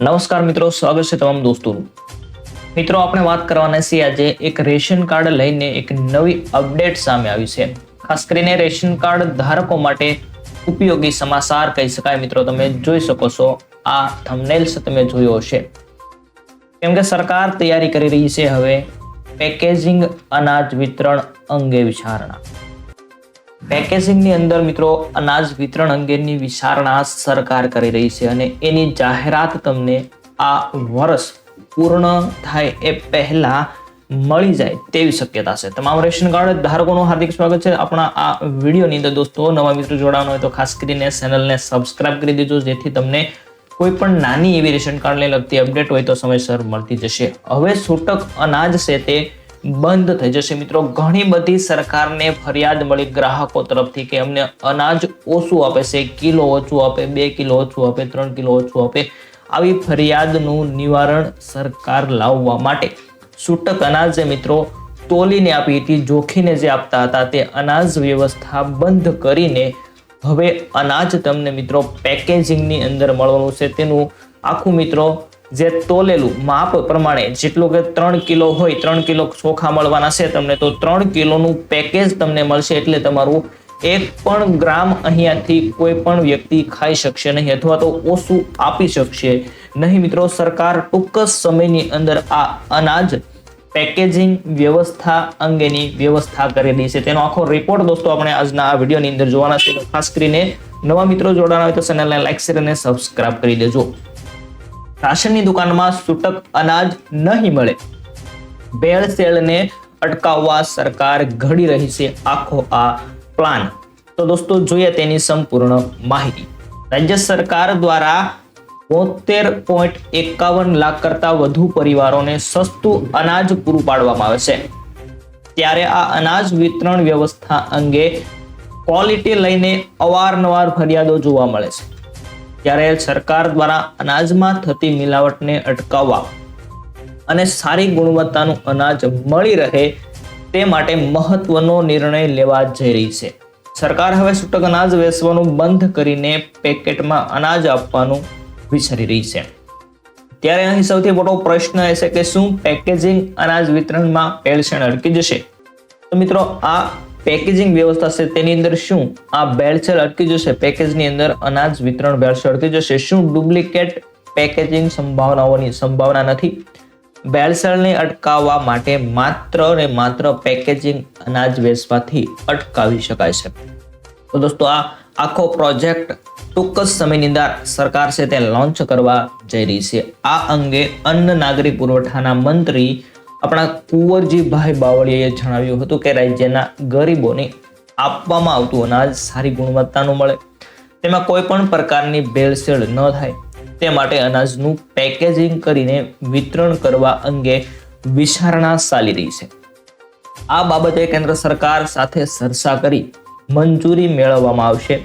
નમસ્કાર મિત્રો, સ્વાગત છે તમામ દોસ્તોનું। મિત્રો, આપણે વાત કરવાના છીએ આજે એક રેશન કાર્ડ લઈને એક નવી અપડેટ સામે આવી છે। ખાસ કરીને રેશન કાર્ડ ધારકો માટે ઉપયોગી સમાચાર કહી શકાય। મિત્રો, તમે જોઈ શકો છો, આ થંબનેલ્સ તમે જોયો હશે, કેમ કે સરકાર તૈયારી કરી રહી છે હવે પેકેજિંગ અનાજ વિતરણ અંગે વિચારણા। પેકેજિંગની અંદર મિત્રો અનાજ વિતરણ અંગેની વિચારણા સરકાર કરી રહી છે અને એની જાહેરાત તમને આ વર્ષ પૂર્ણ થાય એ પહેલા મળી જાય તેવી શક્યતા છે। તમામ રેશન કાર્ડ ધારકોનું હાર્દિક સ્વાગત છે આપણા આ વિડીયોની અંદર। દોસ્તો, નવા મિત્રો જોડાવાનો હોય તો ખાસ કરીને ચેનલને સબસ્ક્રાઇબ કરી દેજો, જેથી તમને કોઈ પણ નાની એવી રેશન કાર્ડને લગતી અપડેટ હોય તો સમયસર મળતી જશે। હવે છૂટક અનાજ છે તે બંધ થઈ જશે। મિત્રો, ઘણી બધી સરકારને ફરિયાદ મળી ગ્રાહકો તરફથી કે અમને અનાજ ઓછું આપે છે, કિલો ઓછું આપે, 2 કિલો ઓછું આપે, 3 કિલો ઓછું આપે। આવી ફરિયાદનું નિવારણ સરકાર લાવવા માટે છૂટક અનાજ મિત્રો તોલીને આપી હતી, જોખીને જે આપતા હતા તે અનાજ વ્યવસ્થા બંધ કરીને હવે અનાજ તમને મિત્રો પેકેજિંગની અંદર મળવાનું છે। તેનું આખું મિત્રો જે તોલેલું માપ પ્રમાણે જેટલું કે 3 કિલો હોય, 3 કિલો ચોખા મળવાના છે તમને, તો 3 કિલોનું પેકેજ તમને મળશે। એટલે તમારું 1 પણ ગ્રામ અહીંયાથી કોઈ પણ વ્યક્તિ ખાઈ શકશે નહીં અથવા તો ઓછું આપી શકશે નહીં। મિત્રો, સરકાર ટૂંક સમયની અંદર આ અનાજ પેકેજિંગ વ્યવસ્થા અંગેની વ્યવસ્થા કરેલી છે। તેનો આખો રિપોર્ટ દોસ્તો આપણે આજના આ વિડીયોની અંદર જોવાના છે। ખાસ કરીને નવા મિત્રો જોડાના હોય તો ચેનલને લાઈક, શેર અને સબસ્ક્રાઇબ કરી દેજો। રાશનની દુકાનમાં છૂટક અનાજ નહીં મળે, ભેળસેળને અટકાવવા સરકાર ઘડી રહી છે આખો આ પ્લાન। તો દોસ્તો, જોઈએ તેની સંપૂર્ણ માહિતી। રાજ્ય સરકાર દ્વારા 72.51 લાખ કરતા વધુ પરિવારોને સસ્તું અનાજ પૂરું પાડવામાં આવે છે, ત્યારે આ અનાજ વિતરણ વ્યવસ્થા અંગે ક્વોલિટી લઈને અવારનવાર ફરિયાદો જોવા મળે છે। ત્યારે સરકાર દ્વારા અનાજમાં થતી મિલાવટને અટકાવવા અને સારી ગુણવત્તાનું અનાજ મળી રહે તે માટે મહત્વનો નિર્ણય લેવા જઈ રહી છે। સરકાર હવે છૂટક અનાજ વેચવાનું બંધ કરીને પેકેટમાં અનાજ આપવાનું વિચારી રહી છે। ત્યારે અહીં સૌથી મોટો પ્રશ્ન એ છે કે શું પેકેજિંગ અનાજ વિતરણમાં ભેળસેળ અટકી જશે? તો મિત્રો, આ પેકેજિંગ વ્યવસ્થા છે તેની અંદર શું આ ભેળસેળ અટકી જશે? પેકેજની અંદર અનાજ વિતરણ ભેળસેળ અટકી જશે? શું ડુપ્લિકેટ પેકેજિંગ સંભાવનાઓની સંભાવના નથી? ભેળસેળને અટકાવવા માટે માત્ર ને માત્ર પેકેજિંગ અનાજ વેચવાથી અટકાવી શકાય છે। તો દોસ્તો, આ આખો પ્રોજેક્ટ ટૂંક જ સમયની અંદર સરકાર છે તે લોન્ચ કરવા જઈ રહી છે। આ અંગે અન્ન નાગરિક પુરવઠાના મંત્રી આપણા કુંવરજીભાઈ બાવળીયાએ જણાવ્યું હતું કે રાજ્યના ગરીબોને આપવામાં આવતું અનાજ સારી ગુણવત્તાનું મળે, તેમાં કોઈ પણ પ્રકારની ભેળસેળ ન થાય તે માટે અનાજનું પેકેજિંગ કરીને વિતરણ કરવા અંગે વિચારણા ચાલી રહી છે। આ બાબતે કેન્દ્ર સરકાર સાથે ચર્ચા કરી મંજૂરી મેળવવામાં આવશે।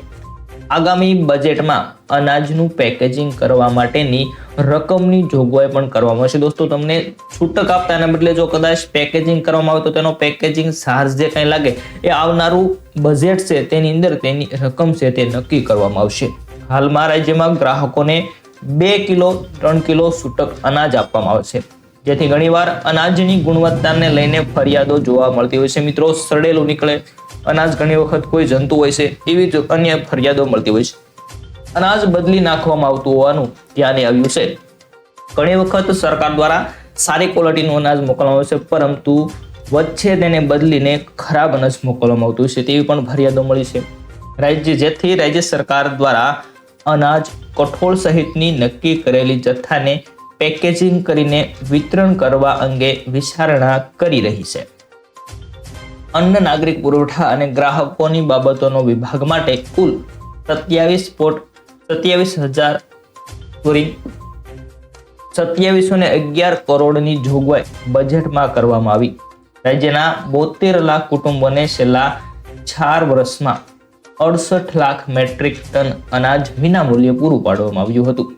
આગામી બજેટમાં અનાજનું પેકેજિંગ કરવા માટેની રકમની જોગવાઈ પણ કરવામાં આવશે। દોસ્તો, તમને છૂટક આપતાના બદલે જો કદાચ પેકેજિંગ કરવામાં આવે તો તેનો પેકેજિંગ ચાર્જ જે કંઈ લાગે એ આવનારું બજેટ છે તેની અંદર તેની રકમ છે તે નક્કી કરવામાં આવશે। હાલમાં રાજ્યમાં ગ્રાહકોને 2 કિલો 3 કિલો છૂટક અનાજ આપવામાં આવે છે, જેથી ઘણીવાર અનાજની ગુણવત્તાને લઈને ફરિયાદો જોવા મળતી હોય છે। મિત્રો, સડેલું નીકળે અનાજ, ઘણી વખત કોઈ જંતુ હોય છે, એવી જ અન્ય ફરિયાદો મળતી હોય છે। અનાજ બદલી નાખવામાં આવતું હોવાનું ધ્યાને આવ્યું છે। ઘણી વખત સરકાર દ્વારા સારી ક્વોલિટીનું અનાજ મોકલવામાં આવે છે, પરંતુ વચ્ચે તેને બદલીને ખરાબ અનાજ મોકલવામાં આવતું છે તેવી પણ ફરિયાદો મળી છે। જેથી રાજ્ય સરકાર દ્વારા અનાજ, કઠોળ સહિતની નક્કી કરેલી જથ્થાને પેકેજિંગ કરીને વિતરણ કરવા અંગે વિચારણા કરી રહી છે। અન્ન નાગરિક પુરવઠા અને ગ્રાહકોની બાબતોનો વિભાગ માટે કુલ 2711 કરોડની જોગવાઈ બજેટમાં કરવામાં આવી। રાજ્યના 72 લાખ કુટુંબોને છેલ્લા 4 વર્ષમાં 68 લાખ મેટ્રિક ટન અનાજ વિનામૂલ્યે પૂરું પાડવામાં આવ્યું હતું।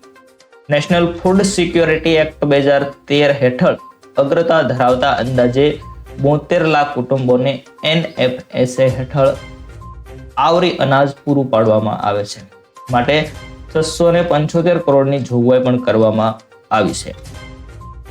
નેશનલ ફૂડ સિક્યોરિટી એક્ટ 2013 હેઠળ અગ્રતા ધરાવતા અંદાજે 72 લાખ કુટુંબોને NFSA હેઠળ આવરી અનાજ પૂરું પાડવામાં આવે છે। માટે 675 કરોડની જોગવાઈ પણ કરવામાં આવી છે.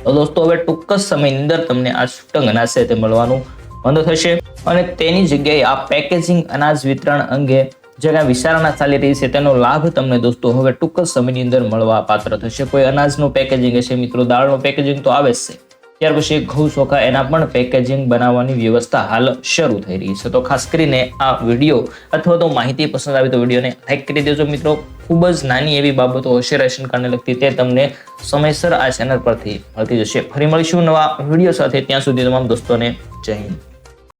તો દોસ્તો હવે ટૂંક જ સમયની અંદર તમને આ છૂટક અનાજ છે તે મળવાનું બંધ થશે અને તેની જગ્યાએ આ પેકેજિંગ અનાજ વિતરણ અંગે જે કાંઈ વિચારણા ચાલી રહી છે તેનો લાભ તમને દોસ્તો હવે ટૂંક જ સમયની અંદર મળવા પાત્ર થશે. કોઈ અનાજનું પેકેજિંગ હશે મિત્રો, દાળનું પેકેજિંગ તો આવે જ છે, ત્યાર પછી ઘઉં ચોખા એના પણ પેકેજિંગ બનાવવાની વ્યવસ્થા હાલ શરૂ થઈ રહી છે. તો ખાસ કરીને આ વિડીયો અથવા તો માહિતી પસંદ આવી તો વિડીયોને લાઈક કરી દેજો મિત્રો. ખૂબ જ નાની એવી બાબતો હશે રેશન કાર્ડને લગતી, તે તમને સમયસર આ ચેનલ પરથી મળતી જશે. ફરી મળીશું નવા વિડીયો સાથે, ત્યાં સુધી તમામ દોસ્તોને જય હિન્દ.